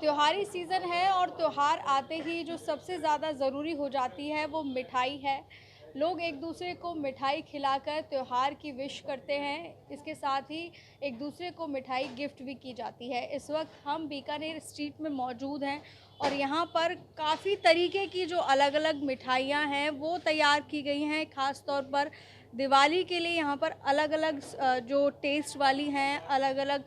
त्योहारी सीज़न है और त्योहार आते ही जो सबसे ज़्यादा ज़रूरी हो जाती है वो मिठाई है। लोग एक-दूसरे को मिठाई खिलाकर त्योहार की विश करते हैं। इसके साथ ही एक-दूसरे को मिठाई गिफ्ट भी की जाती है। इस वक़्त हम बीकानेर स्ट्रीट में मौजूद हैं और यहाँ पर काफ़ी तरीके की जो अलग-अलग मिठाइयाँ हैं वो तैयार की गई हैं। ख़ास तौर पर दिवाली के लिए यहाँ पर अलग-अलग जो टेस्ट वाली हैं, अलग-अलग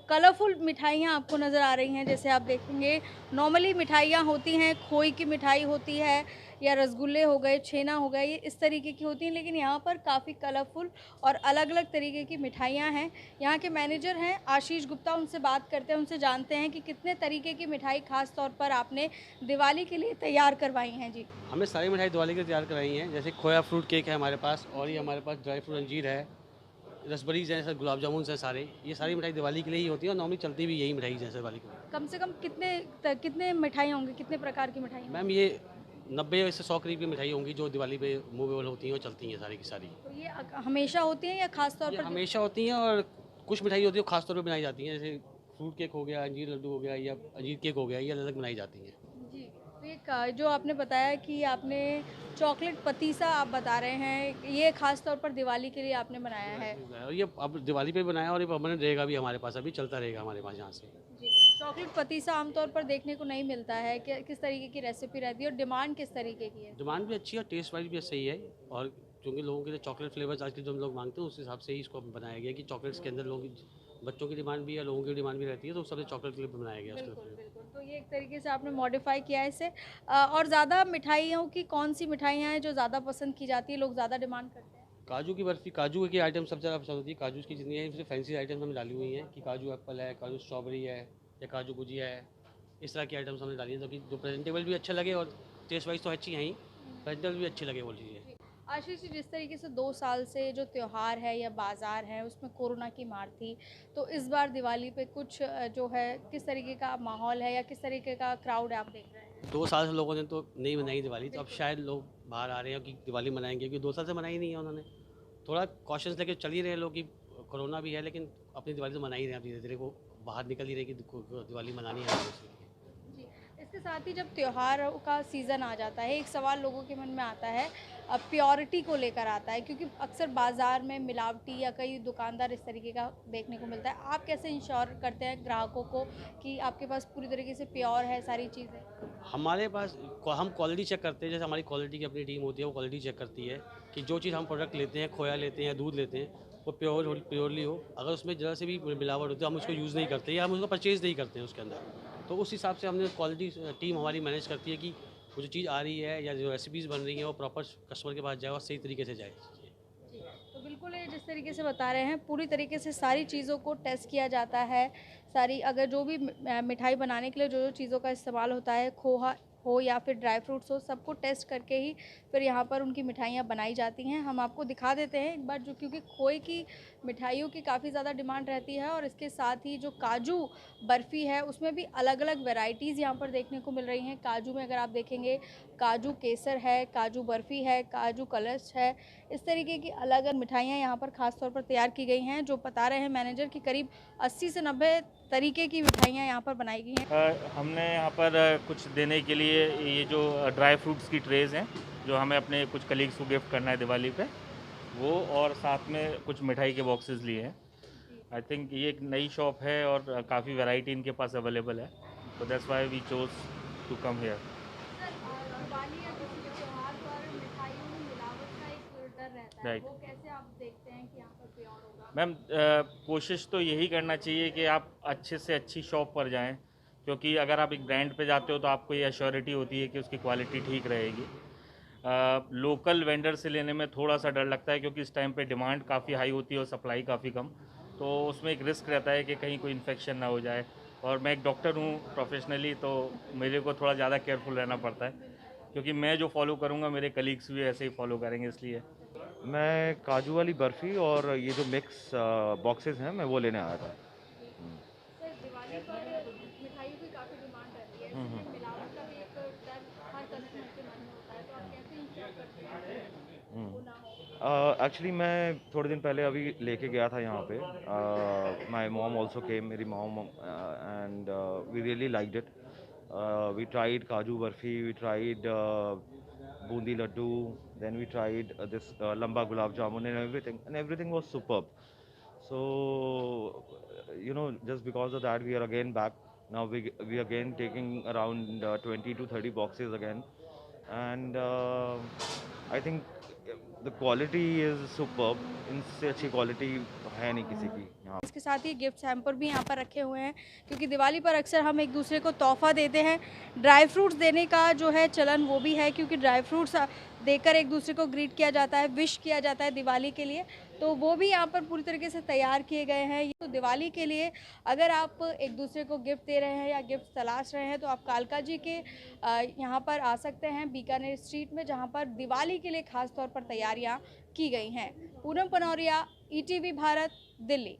कलरफुल मिठाइयाँ आपको नज़र आ रही हैं। जैसे आप देखेंगे नॉर्मली मिठाइयाँ होती हैं, खोए की मिठाई होती है या रसगुल्ले हो गए, छेना हो गया, ये इस तरीके की होती हैं, लेकिन यहाँ पर काफ़ी कलरफुल और अलग-अलग तरीके की मिठाइयाँ हैं। यहाँ के मैनेजर हैं आशीष गुप्ता, उनसे बात करते हैं, उनसे जानते हैं कि कितने तरीके की मिठाई ख़ास तौर पर आपने दिवाली के लिए तैयार करवाई हैं? जी। हमने सारी मिठाई दिवाली के लिए तैयार कराई हैं। जैसे खोया फ्रूट केक है हमारे पास और ये हमारे पास ड्राई फ्रूट अंजीर है, रसबरीज़ हैं, जैसे गुलाब जामुन हैं सारे। ये सारी मिठाई दिवाली के लिए ही होती है और नॉर्मली चलती भी यही मिठाई है जैसे दिवाली के। कम से कम कितने मिठाइयाँ होंगी, कितने प्रकार की मिठाइयाँ मैम होंगी? ये 90 से 100 करीब की मिठाई होंगी जो दिवाली पे मूवेबल होती हैं और चलती हैं सारी की सारी। तो ये हमेशा होती हैं या ख़ास तौर ये पर हमेशा होती हैं और कुछ मिठाई होती है वो ख़ास तौर पे बनाई जाती हैं। जैसे फ्रूट केक हो गया, अंजीर लड्डू हो गया या अंजीर केक हो गया, ये अलग-अलग बनाई जाती हैं। जी, तो ये का जो आपने बताया कि आपने चॉकलेट पतीसा आप बता रहे हैं, ये ख़ास तौर पर दिवाली के लिए आपने बनाया दिवाली है। पे बनाया और ये अब दिवाली पे बनाया और ये परमानेंट रहेगा भी हमारे पास, अभी चलता रहेगा हमारे पास यहाँ से। जी, चॉकलेट पतीसा आमतौर पर देखने को नहीं मिलता है, किस तरीके की रेसिपी रहती है और डिमांड किस तरीके की है इसकी? डिमांड भी अच्छी है और टेस्ट वाइज़ भी सही है और क्योंकि लोगों के लिए चॉकलेट फ्लेवर्स आजकल जो हम लोग मांगते हैं उस हिसाब से ही इसको बनाया गया कि चॉकलेट्स के अंदर लोगों की बच्चों की डिमांड भी है, लोगों की डिमांड भी रहती है, तो उस सबसे चॉकलेट फ्लेवर बनाया गया उसका बिल्कुल, फ्लेवर। बिल्कुल। तो ये एक तरीके से आपने मॉडिफ़ाई किया है इसे और ज़्यादा मिठाइयों की कौन-सी मिठाइयाँ हैं जो ज़्यादा पसंद की जाती है, लोग ज़्यादा डिमांड करते हैं? काजू की बर्फ़ी, काजू की आइटम सबसे ज़्यादा पसंद होती है। काजू की जितनी है इसमें फैंसी आइटम्स हमने डाली हुई हैं कि काजू एप्पल है, काजू स्ट्रॉबेरी है या काजू गुजिया है। इस तरह की आइटम्स हमने डाली हैं ताकि जो प्रेजेंटेबल भी अच्छा लगे और टेस्ट वाइज़ तो अच्छी हैं ही, प्रेजेंटेबल भी अच्छी लगे वो चीज़ें। जी। आशीष जी, जिस तरीके से 2 साल से जो त्योहार है या बाज़ार है उसमें कोरोना की मार थी, तो इस बार दिवाली पे कुछ जो है किस तरीके का माहौल है या किस तरीके का क्राउड आप देख रहे हैं? 2 साल से लोगों ने तो नहीं मनाई दिवाली, तो अब बिल्कुल। शायद लोग बाहर आ रहे हैं कि दिवाली मनाएँगे क्योंकि 2 साल से मनाई नहीं है उन्होंने। थोड़ा कॉशंस लेके चल ही रहे हैं लोग कि कोरोना भी है लेकिन अपनी दिवाली तो मना ही रहे हैं, अब धीरे-धीरे वो बाहर निकल ही रहे हैं कि दिवाली मनानी है हमें इसलिए। जी, इसके साथ ही जब त्योहारों का सीज़न आ जाता है, एक सवाल लोगों के मन में आता है प्योरिटी को लेकर आता है क्योंकि अक्सर बाज़ार में मिलावटी या कई दुकानदार इस तरीके का देखने को मिलता है। आप कैसे इंश्योर करते हैं ग्राहकों को कि आपके पास पूरी तरीके से प्योर है सारी चीज़ें? हमारे पास हम क्वालिटी चेक करते हैं, जैसे हमारी क्वालिटी की अपनी टीम होती है वो क्वालिटी चेक करती है कि जो चीज़ हम प्रोडक्ट लेते हैं, खोया लेते हैं या दूध लेते हैं, वो प्योरली हो। अगर उसमें ज़रा से भी मिलावट होती है हम उसको यूज़ नहीं करते या हम उसको परचेज़ नहीं करते हैं उसके अंदर। तो उस हिसाब से हमने क्वालिटी टीम हमारी मैनेज करती है कि वो जो चीज़ आ रही है या जो रेसिपीज़ बन रही हैं वो प्रॉपर कस्टमर के पास जाए और सही तरीके से जाए। जी, तो बिल्कुल ये जिस तरीके से बता रहे हैं पूरी तरीके से सारी चीज़ों को टेस्ट किया जाता है। सारी अगर जो भी मिठाई बनाने के लिए जो-जो चीज़ों का इस्तेमाल होता है, खोआ हो या फिर ड्राई फ्रूट्स हो, सबको टेस्ट करके ही फिर यहाँ पर उनकी मिठाइयाँ बनाई जाती हैं। हम आपको दिखा देते हैं एक बार जो क्योंकि खोए की मिठाइयों की काफ़ी ज़्यादा डिमांड रहती है और इसके साथ ही जो काजू बर्फ़ी है, उसमें भी अलग-अलग वैराइटीज़ यहाँ पर देखने को मिल रही हैं। काजू में अगर आप देखेंगे, काजू केसर है, काजू बर्फ़ी है, काजू कलश है, इस तरीके की अलग-अलग मिठाइयाँ यहाँ पर ख़ास तौर पर तैयार की गई हैं, जो बता रहे हैं मैनेजर कि करीब 80 से 90 तरीके की मिठाइयाँ यहाँ पर बनाई गई हैं। हमने यहाँ पर कुछ देने के लिए ये जो ड्राई फ्रूट्स की ट्रेज़ हैं, जो हमें अपने कुछ कलीग्स को गिफ्ट करना है दिवाली पे, वो और साथ में कुछ मिठाई के बॉक्सेस लिए हैं। जी। आई थिंक ये एक नई शॉप है और काफ़ी वैरायटी इनके पास अवेलेबल है, तो that's why we chose to come here. Sir Diwali या किसी भी त्योहार पर मिठाइयों में मिलावट का एक डर रहता है, राइट। वो कैसे आप देखते हैं कि यहाँ पर प्योर होगा? मैम कोशिश तो यही करना चाहिए कि आप अच्छे से अच्छी शॉप पर जाएं, क्योंकि अगर आप एक ब्रांड पे जाते हो तो आपको ये एश्योरिटी होती है कि उसकी क्वालिटी ठीक रहेगी। लोकल वेंडर से लेने में थोड़ा सा डर लगता है क्योंकि इस टाइम पे डिमांड काफ़ी हाई होती है और सप्लाई काफ़ी कम, तो उसमें एक रिस्क रहता है कि कहीं कोई इन्फेक्शन ना हो जाए। और मैं एक डॉक्टर हूँ प्रोफेशनली, तो मेरे को थोड़ा ज़्यादा केयरफुल रहना पड़ता है, क्योंकि मैं जो फॉलो करूँगा मेरे कलीग्स भी ऐसे ही फॉलो करेंगे, इसलिए। मैं काजू वाली बर्फ़ी और ये जो मिक्स बॉक्सेस हैं मैं वो लेने आया था। जी। हुँ। सर दिवाली पर मिठाइयों की काफ़ी डिमांड रहती है, हुँ, ऐसे हुँ। में मिलावट का भी एक डर हर कस्टमर के मन में होता है, तो आप कैसे इंश्योर करते हैं कि हुँ। वो ना हो? एक्चुअली मैं थोड़े दिन पहले अभी लेके गया था यहाँ पे. माई मॉम ऑल्सो केम, मेरी mom, and we really liked it. We tried kaju barfi, we tried boondi laddu, then we tried this lamba gulab jamun and everything was superb. So just because of that we are again back now. We again taking around 20 to 30 boxes again, and I think the quality is superb. इनसे अच्छी quality है नहीं किसी की यहाँ. इसके साथ ही gift hamper भी यहाँ पर रखे हुए हैं, क्योंकि दिवाली पर अक्सर हम एक दूसरे को तोहफा देते हैं. ड्राई फ्रूट्स देने का जो है चलन वो भी है, क्योंकि ड्राई फ्रूट्स देकर एक दूसरे को ग्रीट किया जाता है, विश किया जाता है दिवाली के लिए. तो वो भी यहाँ पर पूरी तरीके से तैयार किए गए हैं. तो दिवाली के लिए अगर आप एक दूसरे को गिफ्ट दे रहे हैं या गिफ्ट तलाश रहे हैं तो आप कालका जी के यहाँ पर आ सकते हैं, बीकानेर स्ट्रीट में, जहाँ पर दिवाली के लिए खास तौर पर तैयारियाँ की गई हैं. पूनम पनौरिया, ETV भारत, दिल्ली.